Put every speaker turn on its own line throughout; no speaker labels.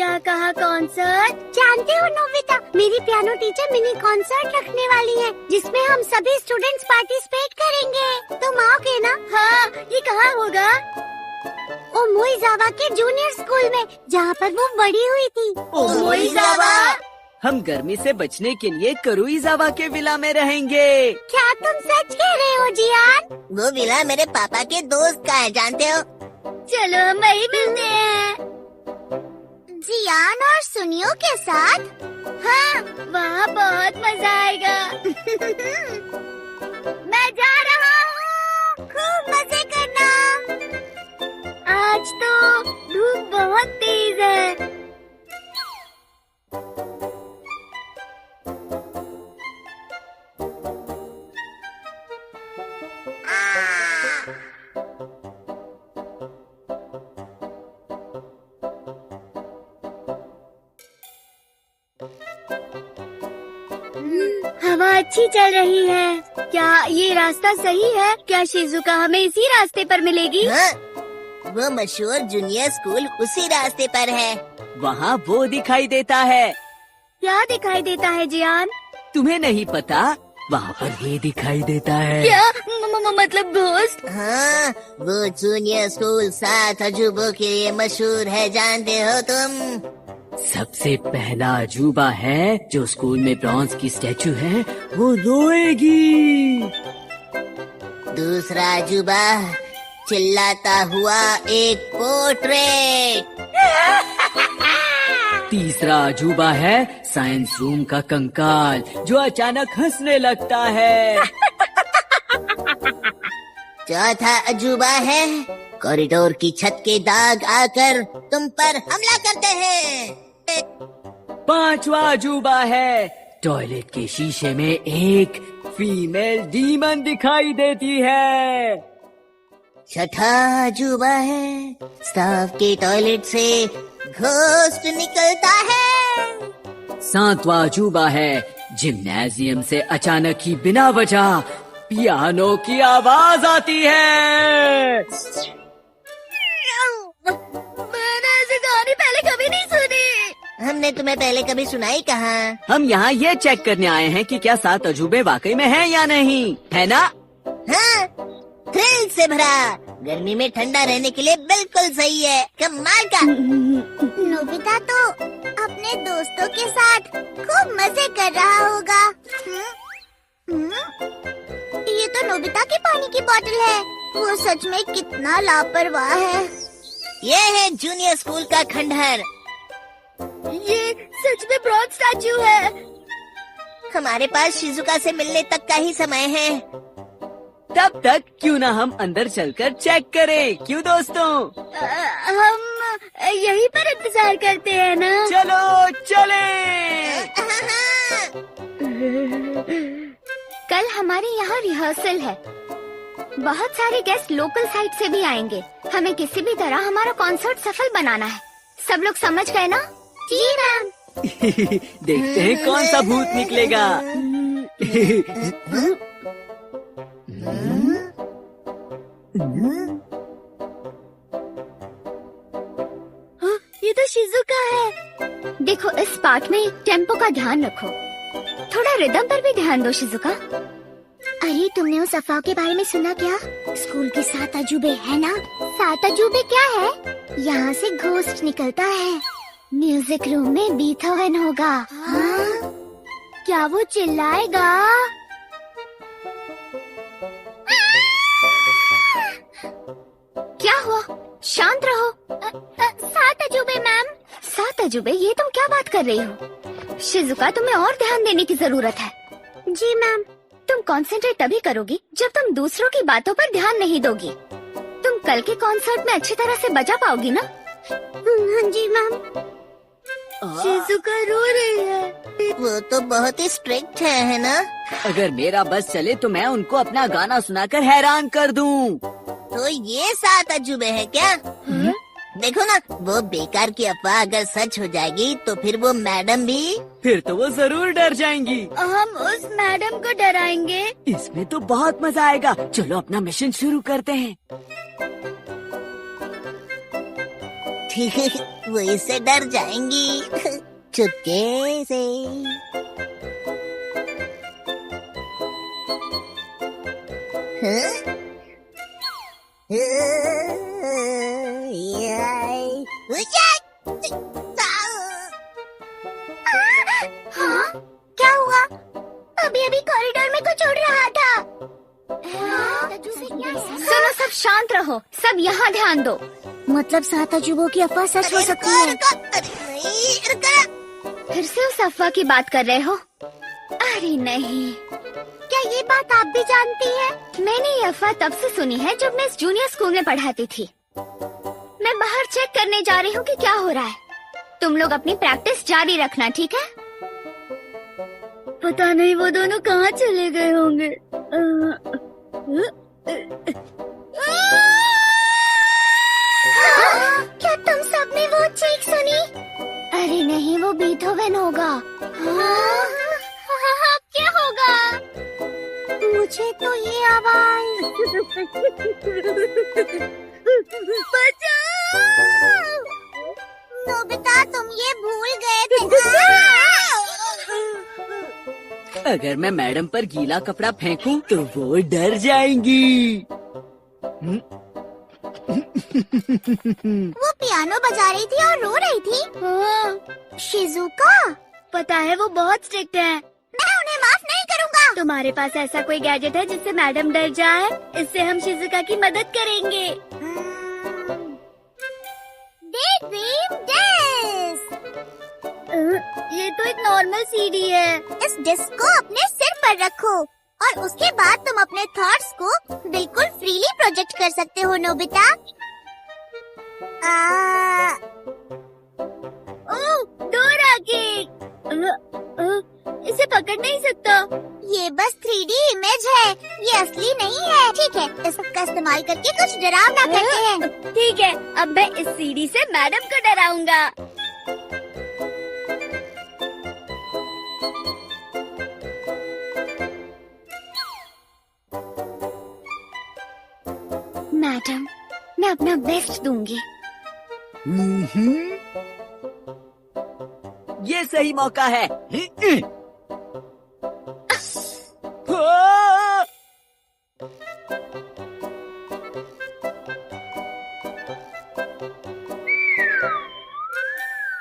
क्या कहा कॉन्सर्ट?
जानते हो नोबिता, मेरी पियानो टीचर मिनी कॉन्सर्ट रखने वाली है जिसमें हम सभी स्टूडेंट्स पार्टिसिपेट करेंगे। तुम आओगे ना?
हाँ, ये कहाँ होगा?
ओमोइजावा के जूनियर स्कूल में, जहाँ पर वो बड़ी हुई थी।
ओमोइजावा?
हम गर्मी से बचने के लिए करुइजावा के विला में रहेंगे।
क्या तुम सच कह रहे हो जियान?
वो विला मेरे पापा के दोस्त का है, जानते हो?
चलो हम वही मिलते हैं।
जियान और सुनियो के साथ?
हाँ, वहाँ बहुत मजा आएगा।
मैं जा रहा हूँ, खूब मजे करना।
आज तो धूप बहुत तेज है। हवा अच्छी चल रही है। क्या ये रास्ता सही है? क्या शिजुका हमें इसी रास्ते पर मिलेगी?
हाँ, वो मशहूर जूनियर स्कूल उसी रास्ते पर है।
वहाँ वो दिखाई देता है।
क्या दिखाई देता है जियान?
तुम्हें नहीं पता? वहाँ पर ये दिखाई देता है।
क्या मतलब घोस्ट?
हाँ, वो जूनियर स्कूल 7 अजूबों के लिए मशहूर है, जानते हो तुम?
सबसे पहला अजूबा है जो स्कूल में ब्रॉन्ज की स्टैचू है, वो रोएगी।
दूसरा अजूबा, चिल्लाता हुआ एक पोर्ट्रेट।
तीसरा अजूबा है साइंस रूम का कंकाल जो अचानक हंसने लगता है।
चौथा अजूबा है कॉरिडोर की छत के दाग आकर तुम पर हमला करते हैं।
पांचवा अजूबा है टॉयलेट के शीशे में एक फीमेल डीमन दिखाई देती है।
छठा अजूबा है स्टाफ के टॉयलेट से घोस्ट निकलता है।
सातवां अजूबा है जिम्नाजियम से अचानक ही बिना वजह पियानो की आवाज आती है।
मैंने ऐसी कहानी पहले कभी नहीं सुनी।
हमने तुम्हें पहले कभी सुनाई कहाँ?
हम यहाँ ये चेक करने आए हैं कि क्या 7 अजूबे वाकई में हैं या नहीं, है ना?
हाँ, थ्रिल से भरा, गर्मी में ठंडा रहने के लिए बिल्कुल सही है। कमाल का।
नोबिता तो अपने दोस्तों के साथ खूब मजे कर रहा होगा। ये तो नोबिता की पानी की बोतल है। वो सच में कितना लापरवाह है।
ये है जूनियर स्कूल का खंडहर।
ये सच में ब्रॉन्ज स्टैचू है।
हमारे पास शिजुका से मिलने तक का ही समय है।
तब तक क्यों ना हम अंदर चलकर चेक करें, क्यों दोस्तों?
हम यहीं पर इंतजार करते हैं ना?
चलो चले।
कल हमारे यहाँ रिहर्सल है। बहुत सारे गेस्ट लोकल साइड से भी आएंगे। हमें किसी भी तरह हमारा कॉन्सर्ट सफल बनाना है। सब लोग समझ गए ना?
जी मैम।
देखते हैं कौन सा भूत निकलेगा।
हाँ, ये तो शिजुका है। देखो इस पार्ट में टेम्पो का ध्यान रखो। थोड़ा रिदम पर भी ध्यान दो शिजुका।
अरे तुमने उस अफवाह के बारे में सुना क्या? स्कूल के 7 अजूबे है ना? 7 अजूबे क्या है? यहाँ से घोस्ट निकलता है। म्यूजिक रूम में बीथोवन होगा। हाँ?
क्या वो चिल्लाएगा? क्या हुआ? शांत रहो।
7 अजूबे मैम।
7 अजूबे? ये तुम क्या बात कर रही हो? शिजुका तुम्हें और ध्यान देने की जरूरत है।
जी मैम।
तुम कंसंट्रेट तभी करोगी जब तुम दूसरों की बातों पर ध्यान नहीं दोगी। तुम कल के कॉन्सर्ट में अच्छी तरह से बजा पाओगी ना?
हाँ जी मैम।
शिजुका रो रही है।
वो तो बहुत ही स्ट्रिक्ट है ना?
अगर मेरा बस चले तो मैं उनको अपना गाना सुनाकर हैरान कर दूं।
तो ये 7 अजूबे हैं क्या? देखो ना, वो बेकार की अफवाह अगर सच हो जाएगी तो फिर वो मैडम भी।
फिर तो वो जरूर डर जाएंगी।
हम उस मैडम को डराएंगे।
इसमें तो बहुत मजा आएगा। चलो अपना मिशन शुरू करते हैं।
वो इससे डर जाएंगी। चुपके से। हाँ?
हाँ? क्या हुआ? अभी अभी कॉरिडोर में कुछ उड़ रहा था।
सुनो, सब शांत रहो, सब यहाँ ध्यान दो।
मतलब 7 अजूबों की अफवाह सच हो सकती है।
फिर से उस अफवाह की बात कर रहे हो? अरे नहीं,
क्या ये बात आप भी जानती है?
मैंने ये अफवाह तब से सुनी है जब मैं इस जूनियर स्कूल में पढ़ाती थी। मैं बाहर चेक करने जा रही हूँ कि क्या हो रहा है। तुम लोग अपनी प्रैक्टिस जारी रखना, ठीक है? पता नहीं वो दोनों कहाँ चले गए होंगे।
क्या तुम सबने वो चीख सुनी?
अरे नहीं, वो बीथोवेन होगा।
क्या होगा? मुझे तो ये आवाज बचाओ! नोबिता, तुम ये भूल गए थे।
अगर मैं मैडम पर गीला कपड़ा फेंकूं तो वो डर जाएंगी।
वो पियानो बजा रही थी और रो रही थी।
हाँ,
शिजुका,
पता है वो बहुत स्ट्रिक्ट है।
मैं उन्हें माफ नहीं करूँगा।
तुम्हारे पास ऐसा कोई गैजेट है जिससे मैडम डर जाए? इससे हम शिजुका की मदद करेंगे।
Daydream disc.
ये तो एक नॉर्मल सीडी है।
इस डिस्क को अपने सिर पर रखो और उसके बाद तुम अपने थॉट्स को बिल्कुल फ्रीली प्रोजेक्ट कर सकते हो, नोबिता।
Dora cake. इसे पकड़ नहीं सकता।
ये बस 3D इमेज है, ये असली नहीं है। ठीक है, इसका इस्तेमाल करके कुछ डरावना करते हैं।
ठीक है, अब मैं इस सीडी से मैडम को डराऊंगा। मैडम, मैं अपना बेस्ट दूंगी।
ये सही मौका है।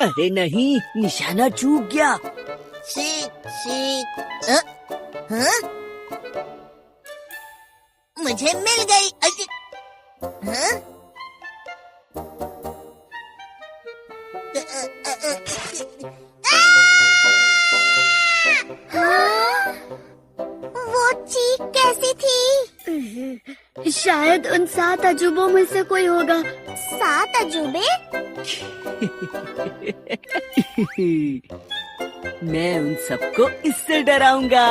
अरे नहीं, निशाना चूक गया।
हाँ? मुझे मिल गई। हाँ?
वो चीख कैसी थी?
शायद उन 7 अजूबों में से कोई होगा।
7 अजूबे?
मैं उन सबको इससे डराऊंगा।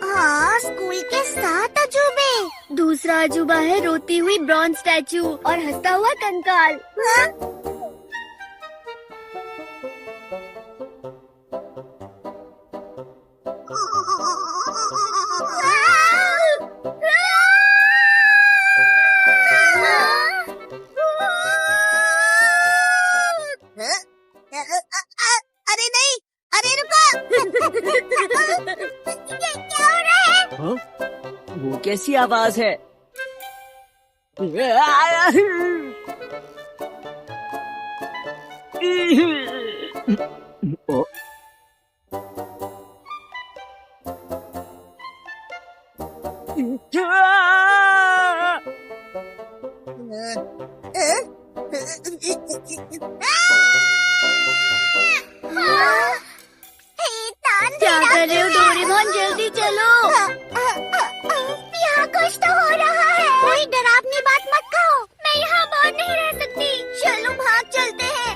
हाँ, स्कूल के 7 अजूबे।
दूसरा अजूबा है रोती हुई ब्रॉन्ज स्टैचू और हंसता हुआ कंकाल।
हाँ?
अरे नहीं, अरे रुको।
ये क्या हो रहा है?
हाँ? वो कैसी आवाज है? ओ,
क्या कर रहे हो डोरेमोन, जल्दी चलो।
यहाँ कुछ तो हो रहा है। कोई डरावनी बात मत कहो। मैं यहाँ बाहर नहीं रह सकती। चलो भाग चलते हैं।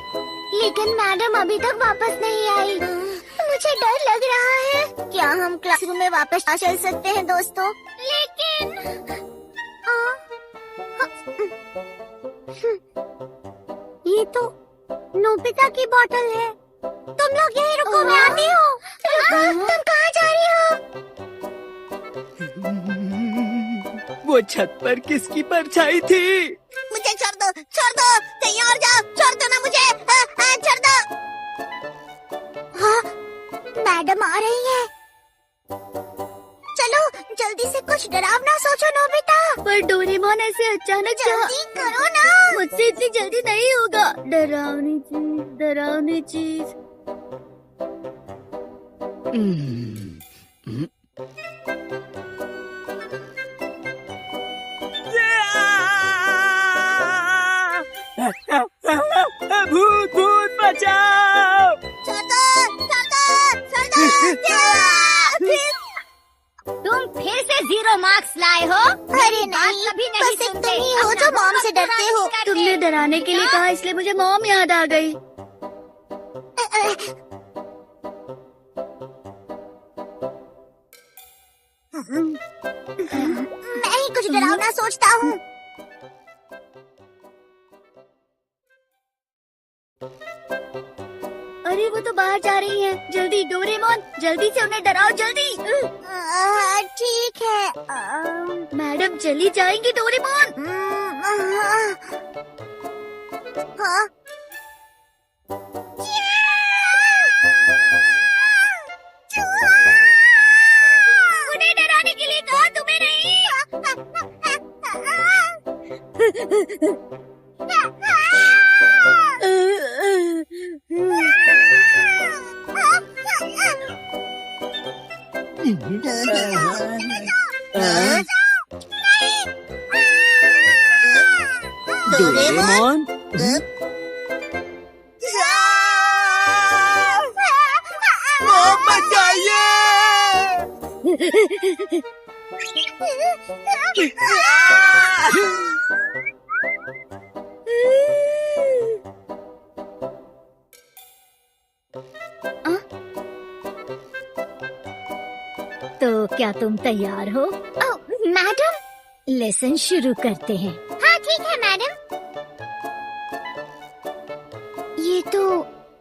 लेकिन मैडम अभी तक वापस नहीं आई। मुझे डर लग रहा है। क्या हम क्लासरूम में वापस आ चल सकते हैं दोस्तों? लेकिन ये तो नोबिता की बोतल है। तुम लोग यहीं रुको, मैं आती हूँ। तुम कहाँ जा रही हो?
वो छत पर किसकी परछाई थी?
मुझे छोड़ दो, छोड़ दो, कहीं और जाओ, छोड़ दो ना मुझे, छोड़ दो।
हाँ, मैडम आ रही है। चलो जल्दी से कुछ डरावना सोचो नोबिता।
पर डोरेमोन ऐसे अचानक
जल्दी करो ना।
मुझसे इतनी जल्दी नहीं होगा। डरावनी चीज।
भूत भूत बचाओ।
छोड़ दो, छोड़ दो, छोड़ दो।
तुम फिर से 0 मार्क्स लाए हो।
अरे नहीं,
कभी नहीं
बस एक
सुनते।
तुम ही हो जो मॉम से डरते हो।
तुमने डराने के लिए कहा, इसलिए मुझे मॉम याद आ गई।
मैं ही कुछ डरावना सोचता हूँ।
अरे वो तो बाहर जा रही है। जल्दी डोरेमोन, जल्दी से उन्हें डराओ, जल्दी।
ठीक है।
मैडम चली जाएंगी डोरेमोन।
हाँ।
उन्हें डराने के लिए कहा, तुम्हें नहीं।
डोरेमोन, बचाइए।
तो क्या तुम तैयार हो?
मैडम।
लेसन शुरू करते हैं।
हाँ ठीक है मैडम। ये तो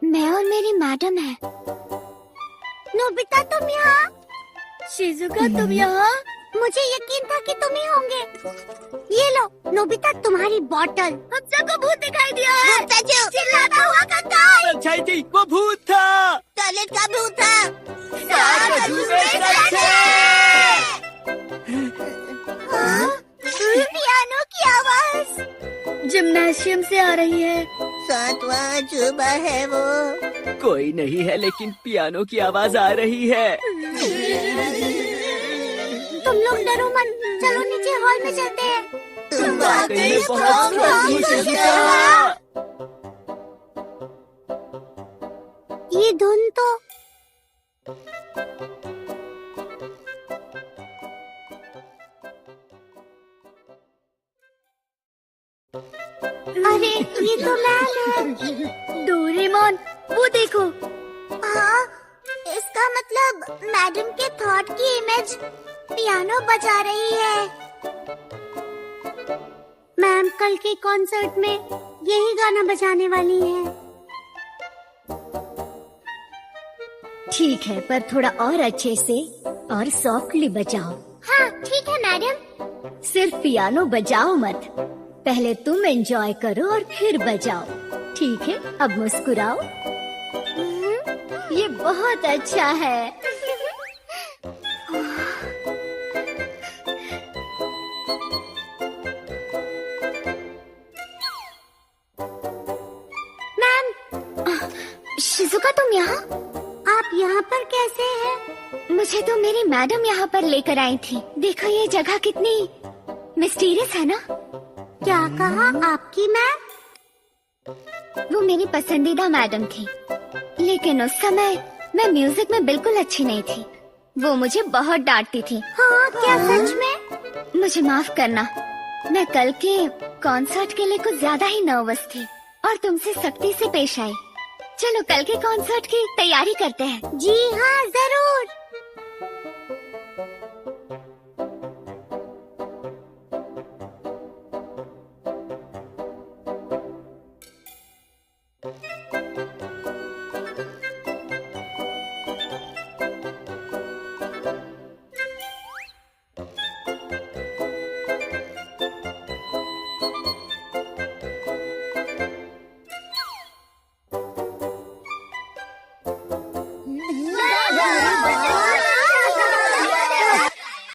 मैं और मेरी मैडम है। नोबिता तुम यहाँ?
शिजुका तुम यहाँ?
मुझे यकीन था कि तुम ही होंगे। ये लो नोबिता, तुम्हारी बॉटल।
हम सबको भूत दिखाई दिया है।
भूत सचू,
चिल्लाता हुआ करता है।
अच्छाई थी, वो भूत था।
टॉयलेट का भूत था।
सात अजूबे सच है।
पियानो की आवाज
जिम्नाशियम से आ रही है।
7वां अजूबा है वो।
कोई नहीं है, लेकिन पियानो की आवाज आ रही है।
तुम लोग डरो मत, चलो नीचे हॉल में चलते हैं।
तुम
वाकई में बहुत
बहुत
स्ट्रांग
शिजुका।
ये धुन तो अरे ये तो मैं हूँ।
डोरेमोन वो देखो।
हाँ, इसका मतलब मैडम के थॉट की इमेज पियानो बजा रही है। मैम कल के कॉन्सर्ट में यही गाना बजाने वाली है।
ठीक है, पर थोड़ा और अच्छे से और सॉफ्टली बजाओ।
हाँ ठीक है मैडम।
सिर्फ पियानो बजाओ मत, पहले तुम एंजॉय करो और फिर बजाओ। ठीक है, अब मुस्कुराओ। ये बहुत अच्छा है।
मैम, शिजुका तुम यहाँ? आप यहाँ पर कैसे हैं?
मुझे तो मेरी मैडम यहाँ पर लेकर आई थी। देखो ये जगह कितनी मिस्टीरियस है ना।
क्या कहा आपकी मैम?
वो मेरी पसंदीदा मैडम थी, लेकिन उस समय मैं म्यूजिक में बिल्कुल अच्छी नहीं थी। वो मुझे बहुत डांटती थी।
हाँ क्या सच में?
मुझे माफ करना, मैं कल के कॉन्सर्ट के लिए कुछ ज्यादा ही नर्वस थी और तुमसे सख्ती से पेश आई। चलो कल के कॉन्सर्ट की तैयारी करते हैं।
जी हाँ जरूर।